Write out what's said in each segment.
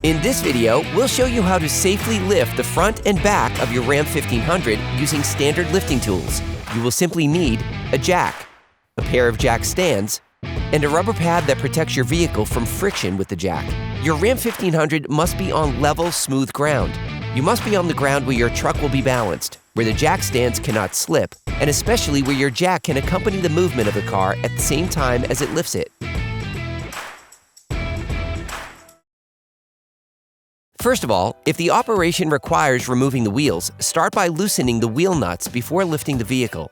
In this video, we'll show you how to safely lift the front and back of your Ram 1500 using standard lifting tools. You will simply need a jack, a pair of jack stands, and a rubber pad that protects your vehicle from friction with the jack. Your Ram 1500 must be on level, smooth ground. You must be on the ground where your truck will be balanced, where the jack stands cannot slip, and especially where your jack can accompany the movement of the car at the same time as it lifts it. First of all, if the operation requires removing the wheels, start by loosening the wheel nuts before lifting the vehicle.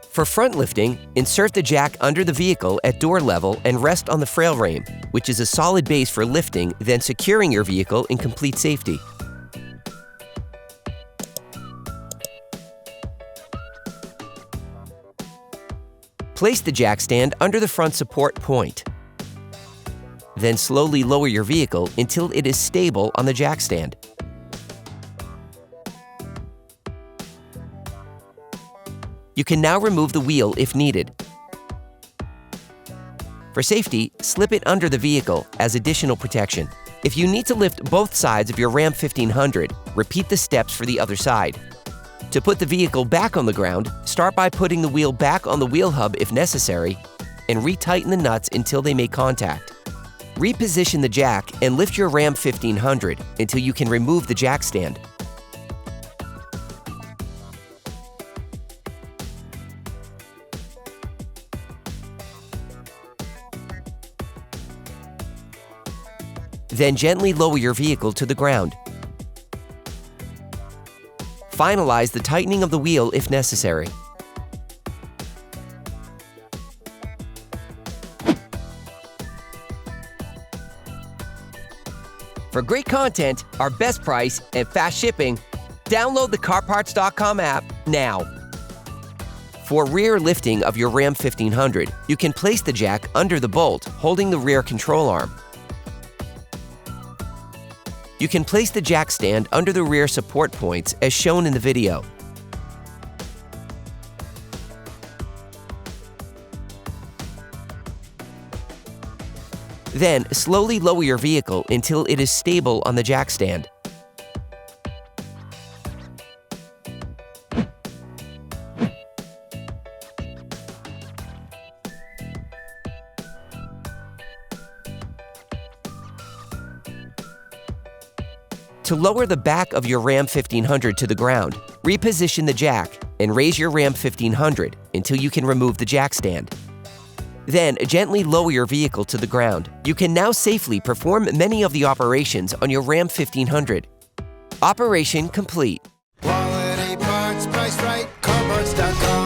For front lifting, insert the jack under the vehicle at door level and rest on the frail frame, which is a solid base for lifting, then securing your vehicle in complete safety. Place the jack stand under the front support point. Then slowly lower your vehicle until it is stable on the jack stand. You can now remove the wheel if needed. For safety, slip it under the vehicle as additional protection. If you need to lift both sides of your Ram 1500, repeat the steps for the other side. To put the vehicle back on the ground, start by putting the wheel back on the wheel hub if necessary, and retighten the nuts until they make contact. Reposition the jack and lift your Ram 1500 until you can remove the jack stand. Then gently lower your vehicle to the ground. Finalize the tightening of the wheel if necessary. For great content, our best price, and fast shipping, download the CarParts.com app now. For rear lifting of your Ram 1500, you can place the jack under the bolt, holding the rear control arm. You can place the jack stand under the rear support points as shown in the video. Then, slowly lower your vehicle until it is stable on the jack stand. To lower the back of your Ram 1500 to the ground, reposition the jack and raise your Ram 1500 until you can remove the jack stand. Then, gently lower your vehicle to the ground. You can now safely perform many of the operations on your Ram 1500. Operation complete. Quality parts, priced right, CarParts.com.